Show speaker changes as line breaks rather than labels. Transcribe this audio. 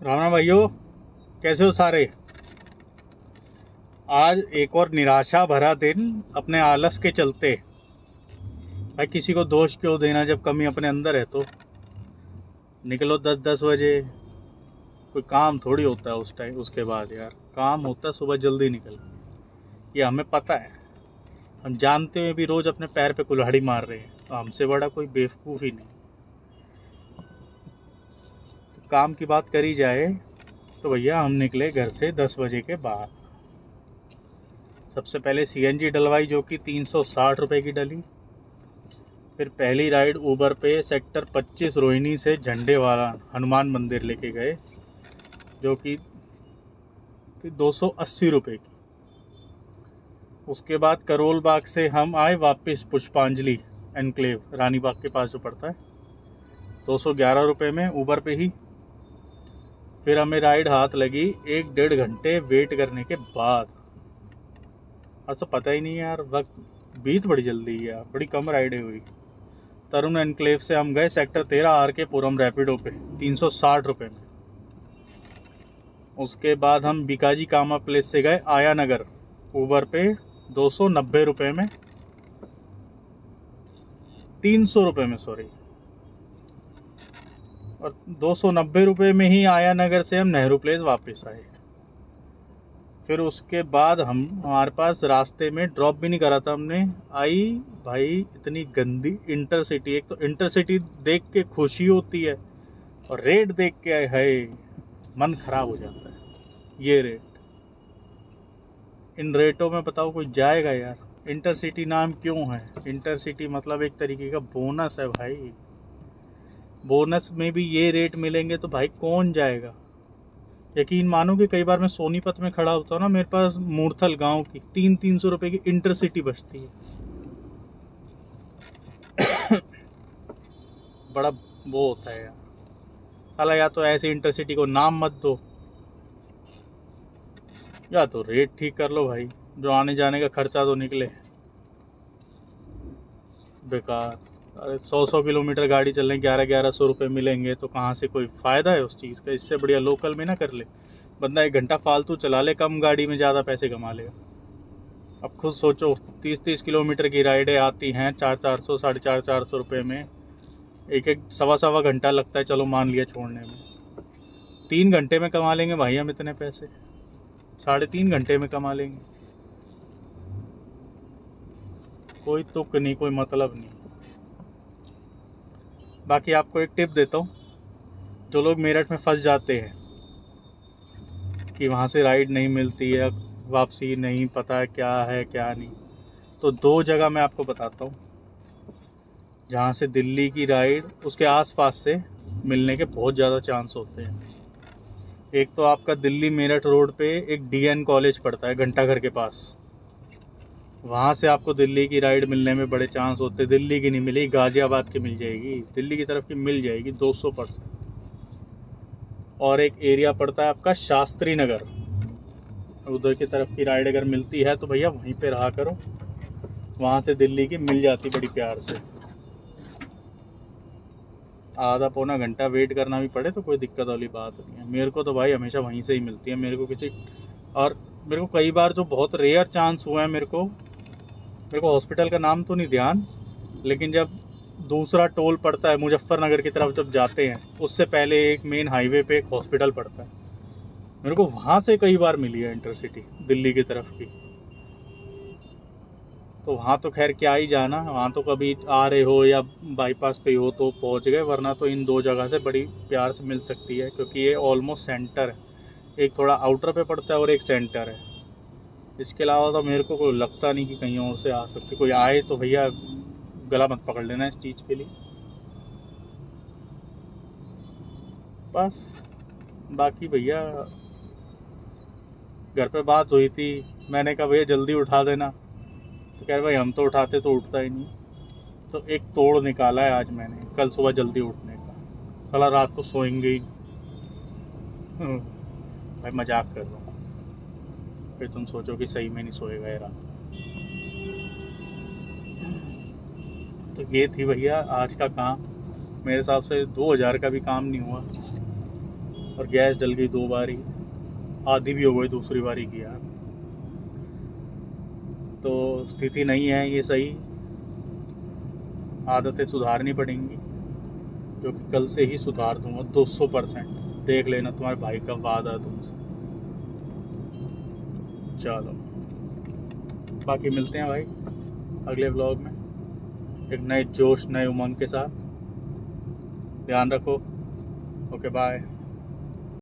राणा भाइयों, कैसे हो सारे। आज एक और निराशा भरा दिन अपने आलस के चलते। भाई किसी को दोष क्यों देना जब कमी अपने अंदर है। तो निकलो 10-10 बजे। कोई काम थोड़ी होता है उस टाइम, उसके बाद यार काम होता है सुबह जल्दी निकल। ये हमें पता है, हम जानते हुए भी रोज अपने पैर पे कुल्हाड़ी मार रहे हैं। तो हमसे बड़ा कोई बेवकूफ़ ही नहीं। तो काम की बात करी जाए तो भैया हम निकले घर से 10 बजे के बाद। सबसे पहले सीएनजी डलवाई, जो कि 360 रुपये की डली। फिर पहली राइड ऊबर पे सेक्टर 25 रोहिणी से झंडे वाला हनुमान मंदिर लेके गए, जो कि 280 रुपये की। उसके बाद करोल बाग से हम आए वापस पुष्पांजलि एनक्लेव, रानी बाग के पास जो पड़ता है, 211 रुपये में ऊबर पे ही। फिर हमें राइड हाथ लगी 1-1.5 घंटे वेट करने के बाद। तो पता ही नहीं यार, वक्त बीत बड़ी जल्दी है यार, बड़ी कम राइडें हुई। तरुण एनक्लेव से हम गए सेक्टर 13 RK पुरम रैपिडो पे 360 रुपये में। उसके बाद हम बिकाजी कामा प्लेस से गए आया नगर ऊबर पे 290 रुपये में, 300 रुपये में सॉरी। और 290 रुपये में ही आया नगर से हम नेहरू प्लेस वापस आए। फिर उसके बाद हमारे पास रास्ते में ड्रॉप भी नहीं करा था हमने। आई भाई इतनी गंदी इंटरसिटी। एक तो इंटरसिटी देख के खुशी होती है और रेट देख के है मन खराब हो जाता है। ये रेट, इन रेटों में बताओ कोई जाएगा यार। इंटरसिटी नाम क्यों है? इंटरसिटी मतलब एक तरीके का बोनस है भाई। बोनस में भी ये रेट मिलेंगे तो भाई कौन जाएगा। यकीन मानो कि कई बार मैं सोनीपत में खड़ा होता हूँ ना, मेरे पास मूर्थल गांव की 300-300 रुपए की इंटरसिटी बचती है। बड़ा वो होता है यार साला। या तो ऐसे इंटरसिटी को नाम मत दो, या तो रेट ठीक कर लो भाई, जो आने जाने का खर्चा तो निकले। बेकार। अरे 100 किलोमीटर गाड़ी चलने 1100 रुपये मिलेंगे तो कहाँ से कोई फ़ायदा है उस चीज़ का। इससे बढ़िया लोकल में ना कर ले बंदा, 1 घंटा फालतू चला ले, कम गाड़ी में ज़्यादा पैसे कमा लेगा। अब खुद सोचो, 30-30 किलोमीटर की राइडें आती हैं 400-400 450 रुपये में। एक सवा घंटा लगता है, चलो मान लिया छोड़ने में। 3 घंटे में कमा लेंगे भाई हम इतने पैसे, 3.5 घंटे में कमा लेंगे। कोई तुक नहीं, कोई मतलब नहीं। बाकी आपको एक टिप देता हूँ, जो लोग मेरठ में फंस जाते हैं कि वहाँ से राइड नहीं मिलती है, वापसी नहीं पता है क्या है क्या नहीं, तो 2 जगह मैं आपको बताता हूँ जहाँ से दिल्ली की राइड उसके आसपास से मिलने के बहुत ज़्यादा चांस होते हैं। एक तो आपका दिल्ली मेरठ रोड पे एक DN कॉलेज पड़ता है घंटाघर के पास, वहाँ से आपको दिल्ली की राइड मिलने में बड़े चांस होते हैं। दिल्ली की नहीं मिलेगी, गाज़ियाबाद की मिल जाएगी, दिल्ली की तरफ की मिल जाएगी 200%। और एक एरिया पड़ता है आपका शास्त्री नगर, उधर की तरफ की राइड अगर मिलती है तो भैया वहीं पे रहा करो, वहाँ से दिल्ली की मिल जाती बड़ी प्यार से। आधा पौना घंटा वेट करना भी पड़े तो कोई दिक्कत वाली बात नहीं है। मेरे को तो भाई हमेशा वहीं से ही मिलती है। मेरे को मेरे को कई बार जो बहुत रेयर चांस हुआ है, मेरे को हॉस्पिटल का नाम तो नहीं ध्यान, लेकिन जब दूसरा टोल पड़ता है मुजफ्फरनगर की तरफ जब जाते हैं, उससे पहले एक मेन हाईवे पे एक हॉस्पिटल पड़ता है, मेरे को वहाँ से कई बार मिली है इंटरसिटी दिल्ली की तरफ की। तो वहाँ तो खैर क्या ही जाना, वहाँ तो कभी आ रहे हो या बाईपास पे हो तो पहुँच गए, वरना तो इन 2 जगह से बड़ी प्यार से मिल सकती है, क्योंकि ये ऑलमोस्ट सेंटर है। एक थोड़ा आउटर पे पड़ता है और एक सेंटर है। इसके अलावा तो मेरे को कोई लगता नहीं कि कहीं और से आ सकती। कोई आए तो भैया गला मत पकड़ लेना इस चीज़ के लिए बस। बाकी भैया घर पे बात हुई थी, मैंने कहा भैया जल्दी उठा देना, तो कह रहे भाई हम तो उठाते तो उठता ही नहीं। तो एक तोड़ निकाला है आज मैंने कल सुबह जल्दी उठने का। साला रात को सोएंगे ही भाई, मजाक कर रहा हूँ, फिर तुम सोचो कि सही में नहीं सोएगा ये रात। तो ये थी भैया आज का काम। मेरे हिसाब से 2000 का भी काम नहीं हुआ। और गैस डल गई 2 बारी, आधी भी हो गई दूसरी बारी की यार। तो स्थिति नहीं है ये सही, आदतें सुधारनी पड़ेंगी, जो कि कल से ही सुधार दूंगा 200%। देख लेना, तुम्हारे भाई का वादा है तुमसे। चलो, बाकी मिलते हैं भाई अगले व्लॉग में एक नए जोश, नए उमंग के साथ। ध्यान रखो। Okay, bye.